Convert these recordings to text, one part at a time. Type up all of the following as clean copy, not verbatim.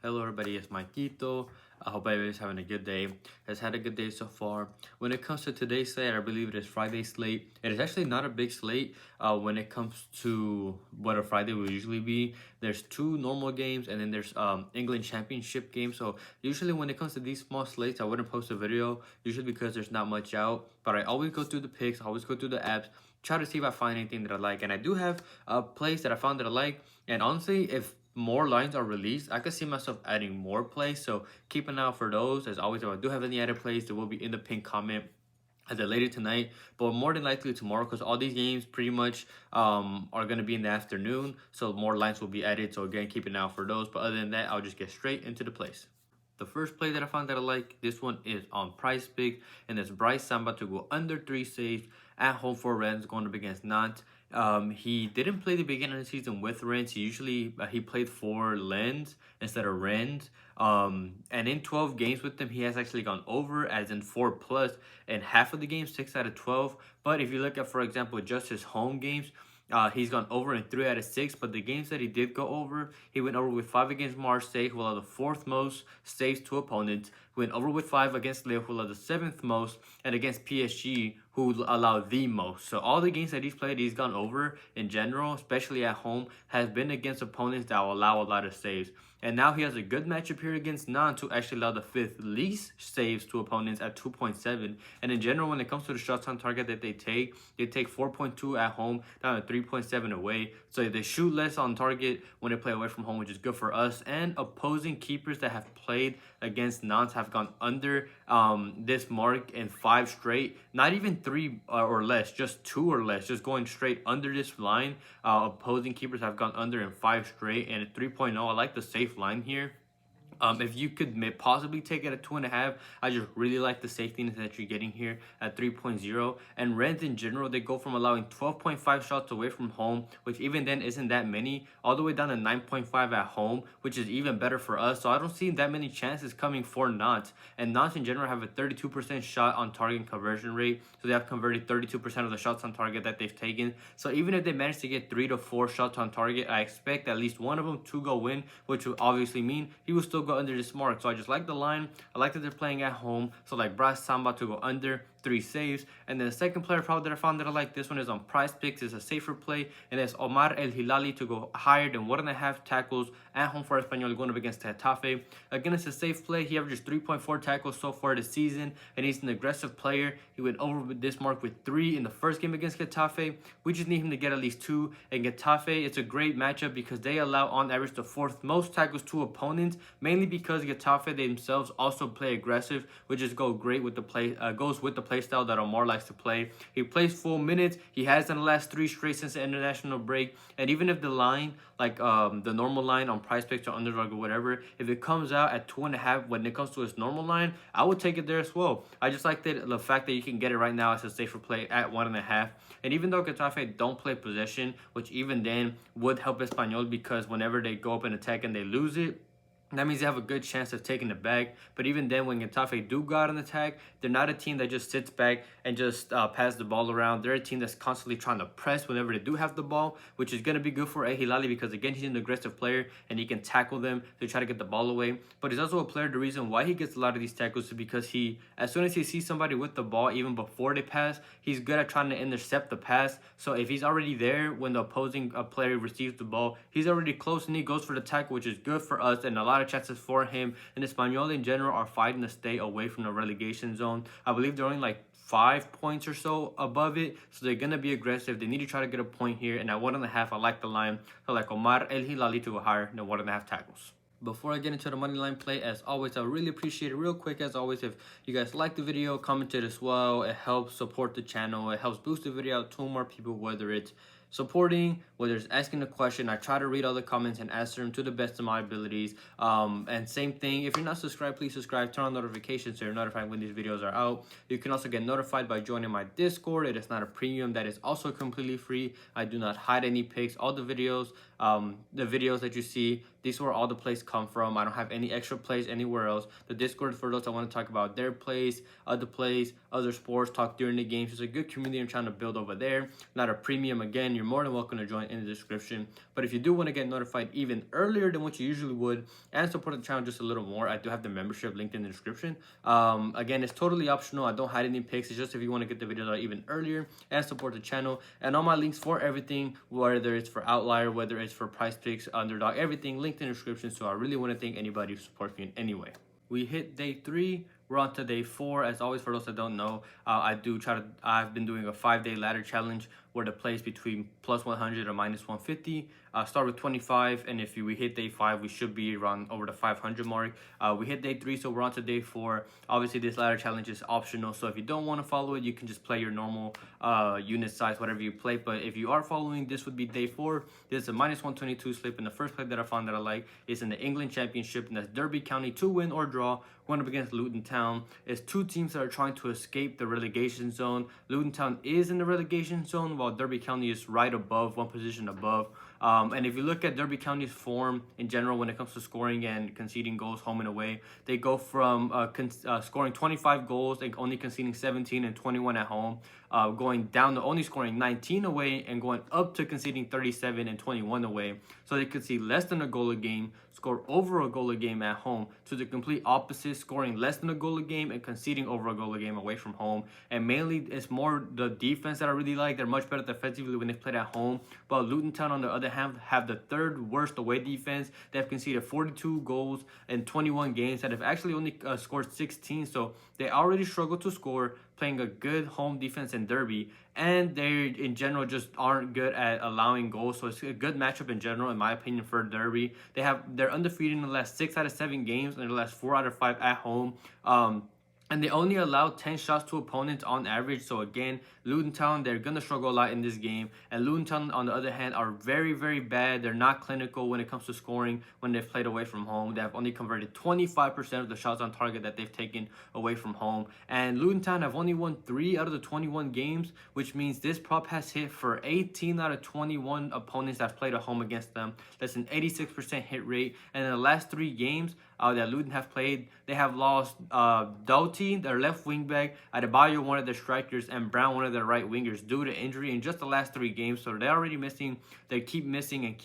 Hello everybody, it's Maikito. I hope everybody's having a good day. Has had a good day so far. When it comes to today's slate, I believe it is Friday slate. It is actually not a big slate when it comes to what a Friday will usually be. There's two normal games and then there's England Championship games. So usually when it comes to these small slates, I wouldn't post a video, usually because there's not much out. But I always go through the picks, I always go through the apps, try to see if I find anything that I like. And I do have plays that I found that I like. And honestly, if more lines are released, I could see myself adding more plays, so keep an eye out for those. As always, if I do have any added plays, they will be in the pinned comment either later tonight, but more than likely tomorrow, because all these games pretty much are going to be in the afternoon, so more lines will be added. So again, keep an eye out for those. But other than that, I'll just get straight into the plays. The first play that I found that I like, this one is on PrizePicks, and it's Brice Samba to go under 3 saves at home for Rennes, going up against Nantes. He didn't play the beginning of the season with Rennes. He usually he played for Lens instead of Rennes. And in 12 games with them, he has actually gone over, as in 4+, and half of the games, 6 out of 12. But if you look at, for example, just his home games, he's gone over in 3 out of 6, but the games that he did go over, he went over with 5 against Marseille, who allowed the 4th most saves to opponents. He went over with 5 against Lille, who allowed the 7th most, and against PSG, who allowed the most. So all the games that he's played, he's gone over in general, especially at home, has been against opponents that will allow a lot of saves. And now he has a good matchup here against Nantes, who actually allowed the 5th least saves to opponents at 2.7. And in general, when it comes to the shots on target that they take 4.2 at home, down to 3.7 away. So they shoot less on target when they play away from home, which is good for us. And opposing keepers that have played against Nantes have gone under this mark in 5 straight. Not even 3 or less, just 2 or less, just going straight under this line. Opposing keepers have gone under in 5 straight, and at 3.0, I like the safe line here. If you could possibly take it at 2.5, I just really like the safety that you're getting here at 3.0. And Rennes in general, they go from allowing 12.5 shots away from home, which even then isn't that many, all the way down to 9.5 at home, which is even better for us. So I don't see that many chances coming for Nantes. And Nantes in general have a 32% shot on target conversion rate, so they have converted 32% of the shots on target that they've taken. So even if they manage to get 3 to 4 shots on target, I expect at least one of them to go in, which would obviously mean he will still go under this mark. So I just like the line. I like that they're playing at home. So like Brice Samba to go under 3 saves. And then the second player probably that I found that I like, this one is on PrizePicks. It's a safer play, and it's Omar Elhilali to go higher than 1.5 tackles at home for Espanyol, going up against Getafe. Again, it's a safe play. He averages 3.4 tackles so far this season, and he's an aggressive player. He went over with this mark with 3 in the first game against Getafe. We just need him to get at least 2. And Getafe, it's a great matchup because they allow on average the 4th most tackles to opponents, mainly because Getafe themselves also play aggressive, which is goes with the play style that Omar likes to play. He plays full minutes. He has in the last 3 straight since the international break. And even if the line, like the normal line on PrizePicks or Underdog or whatever, if it comes out at 2.5 when it comes to its normal line, I would take it there as well. I just like the fact that you can get it right now as a safer play at 1.5. And even though Getafe don't play possession, which even then would help Espanyol, because whenever they go up and attack and they lose it, that means they have a good chance of taking it back. But even then, when Getafe do go out an attack, they're not a team that just sits back and just pass the ball around. They're a team that's constantly trying to press whenever they do have the ball, which is going to be good for Elhilali because, again, he's an aggressive player and he can tackle them to try to get the ball away. But he's also a player, the reason why he gets a lot of these tackles is because as soon as he sees somebody with the ball, even before they pass, he's good at trying to intercept the pass. So if he's already there when the opposing player receives the ball, he's already close and he goes for the tackle, which is good for us and a lot of chances for him. And Espanyol in general are fighting to stay away from the relegation zone. I believe they're only like 5 points or so above it, so they're gonna be aggressive. They need to try to get a point here, and at 1.5, I like the line. So like Omar Elhilali to go higher than 1.5 tackles. Before I get into the money line play, as always, I really appreciate it real quick, as always, if you guys like the video, comment it as well. It helps support the channel. It helps boost the video out to more people, whether it's supporting, whether it's asking a question. I try to read all the comments and answer them to the best of my abilities. And same thing, if you're not subscribed, please subscribe, turn on notifications so you're notified when these videos are out. You can also get notified by joining my Discord. It is not a premium, that is also completely free. I do not hide any picks. All the videos The videos that you see, these were all the plays come from. I don't have any extra plays anywhere else. The Discord for those that want to talk about their plays, other sports, talk during the games. It's a good community I'm trying to build over there. Not a premium. Again, you're more than welcome to join in the description. But if you do want to get notified even earlier than what you usually would and support the channel just a little more, I do have the membership linked in the description. Again, it's totally optional. I don't hide any picks. It's just if you want to get the videos out even earlier and support the channel. And all my links for everything, whether it's for Outlier, whether it's for PrizePicks, Underdog, everything linked in the description. So I really want to thank anybody who supports me in any way. We hit day 3. We're on to day 4. As always, for those that don't know, I've been doing a 5-day ladder challenge where the plays between plus 100 or minus 150. Start with 25, and if we hit day 5, we should be around over the 500 mark. We hit day 3, so we're on to day 4. Obviously, this ladder challenge is optional, so if you don't want to follow it, you can just play your normal unit size, whatever you play. But if you are following, this would be day 4. This is a minus 122 slip, and the first play that I found that I like is in the England Championship, and that's Derby County to win or draw, going up against Luton Town. It's two teams that are trying to escape the relegation zone. Luton Town is in the relegation zone, while Derby County is right above, one position above. And if you look at Derby County's form in general when it comes to scoring and conceding goals home and away, they go from scoring 25 goals and only conceding 17 and 21 at home, going down to only scoring 19 away and going up to conceding 37 and 21 away. So they could see less than a goal a game, score over a goal a game at home, to the complete opposite, scoring less than a goal a game and conceding over a goal a game away from home. And mainly it's more the defense that I really like. They're much better defensively when they played at home. But Luton Town, on the other hand, have the 3rd worst away defense. They have conceded 42 goals in 21 games that have actually only scored 16. So they already struggle to score, playing a good home defense in Derby, and they in general just aren't good at allowing goals. So it's a good matchup in general, in my opinion, for Derby. They're undefeated in the last 6 out of 7 games and the last 4 out of 5 at home. And they only allow 10 shots to opponents on average. So again, Luton Town, they're going to struggle a lot in this game. And Luton Town, on the other hand, are very, very bad. They're not clinical when it comes to scoring when they've played away from home. They have only converted 25% of the shots on target that they've taken away from home. And Luton Town have only won 3 out of the 21 games, which means this prop has hit for 18 out of 21 opponents that have played at home against them. That's an 86% hit rate. And in the last 3 games that Luton have played, they have lost Doughty, their left wing back, Adebayo, one of their strikers, and Brown, one of their right wingers, due to injury in just the last 3 games. So they're already missing. They keep missing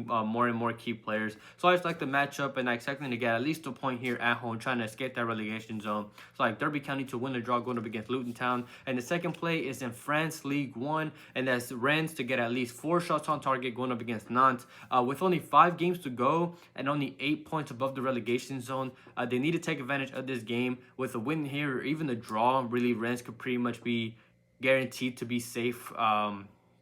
more and more key players. So I just like the matchup, and I expect them to get at least a point here at home, trying to escape that relegation zone. So like Derby County to win the draw, going up against Luton Town. And the second play is in France League 1, and that's Rennes to get at least 4 shots on target, going up against Nantes. With only 5 games to go and only 8 points above the relegation zone, they need to take advantage of this game. With a win here or even a draw, really Rennes could pretty much be guaranteed to be safe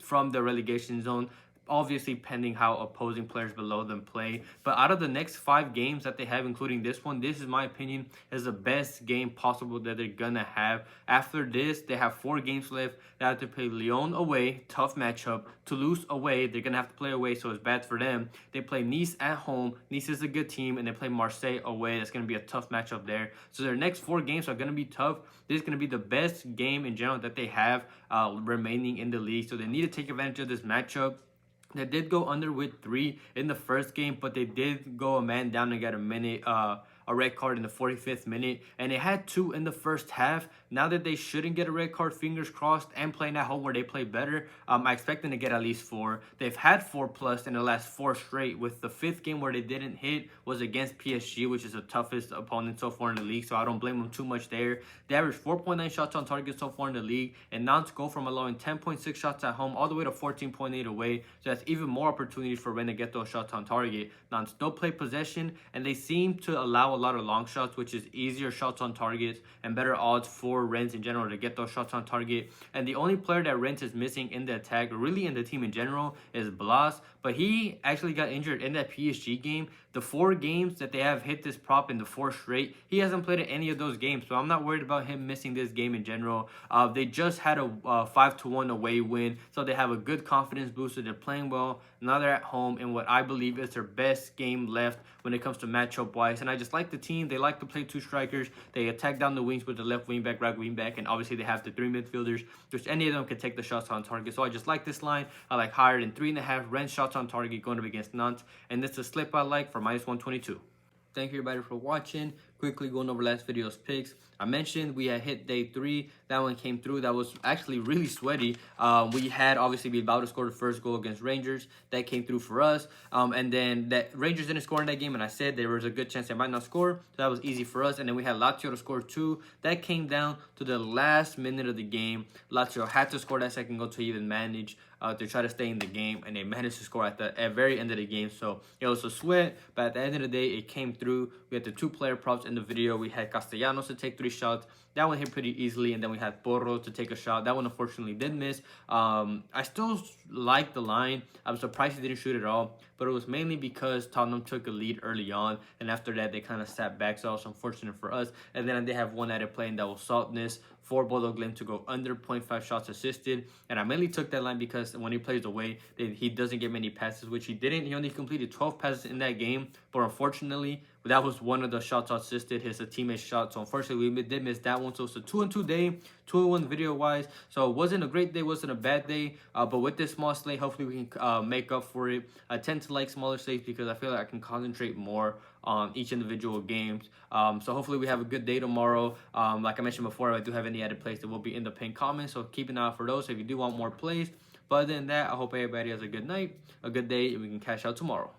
from the relegation zone. Obviously pending how opposing players below them play. But out of the next 5 games that they have, including this one, this is my opinion is the best game possible that they're gonna have. After this, they have 4 games left. They have to play Lyon away, tough matchup. Toulouse away, they're gonna have to play away, so it's bad for them. They play Nice at home. Nice is a good team, and they play Marseille away. That's gonna be a tough matchup there. So their next 4 games are gonna be tough. This is gonna be the best game in general that they have remaining in the league. So they need to take advantage of this matchup. They did go under with 3 in the first game, but they did go a man down and get a red card in the 45th minute, and they had 2 in the first half. Now that they shouldn't get a red card, fingers crossed, and playing at home where they play better, I expect them to get at least 4. They've had 4+ in the last 4 straight, with the 5th game where they didn't hit was against PSG, which is the toughest opponent so far in the league, so I don't blame them too much there. They average 4.9 shots on target so far in the league, and Nantes go from allowing 10.6 shots at home all the way to 14.8 away, so that's even more opportunities for Rennes to get those shots on target. Nantes don't play possession, and they seem to allow a lot of long shots, which is easier shots on targets and better odds for Rennes in general to get those shots on target. And the only player that Rennes is missing in the attack, really in the team in general, is Blas, but he actually got injured in that PSG game. the 4 games that they have hit this prop in the 4 straight, he hasn't played in any of those games. So I'm not worried about him missing this game in general. They just had a 5-1 away win, so they have a good confidence booster. They're playing well. Now they're at home in what I believe is their best game left when it comes to matchup wise. And I just like the team. They like to play 2 strikers. They attack down the wings with the left wing back, right wing back, and obviously they have the 3 midfielders, which any of them can take the shots on target. So I just like this line. I like higher than 3.5 Rennes shots on target going up against Nantes, and this is a slip I like for -122. Thank you everybody for watching. Quickly going over last video's picks. I mentioned we had hit day 3. That one came through. That was actually really sweaty. We had obviously Bilbao to score the first goal against Rangers. That came through for us. And then that Rangers didn't score in that game, and I said there was a good chance they might not score. So that was easy for us. And then we had Lazio to score 2. That came down to the last minute of the game. Lazio had to score that second goal to even manage to try to stay in the game, and they managed to score at the very end of the game. So it was a sweat, but at the end of the day, it came through. We had the 2 player props in the video. We had Castellanos to take 3 shots. That one hit pretty easily, and then we had Porro to take a shot. That one unfortunately did miss. I still like the line. I'm surprised he didn't shoot at all, but it was mainly because Tottenham took a lead early on, and after that they kind of sat back, so it was unfortunate for us. And then they have one added play, and that was Saltness for Bodo Glimt to go under 0.5 shots assisted. And I mainly took that line because when he plays away, he doesn't get many passes, which he didn't. He only completed 12 passes in that game, but unfortunately, that was one of the shots assisted, his teammate shot. So unfortunately, we did miss that one. So it's a 2-2 day, 2-1 video-wise. So it wasn't a great day, wasn't a bad day. But with this small slate, hopefully we can make up for it. I tend to like smaller slates because I feel like I can concentrate more on each individual games. So hopefully we have a good day tomorrow. Like I mentioned before, if I do have any added plays that will be in the pinned comments. So keep an eye out for those if you do want more plays. But other than that, I hope everybody has a good night, a good day, and we can cash out tomorrow.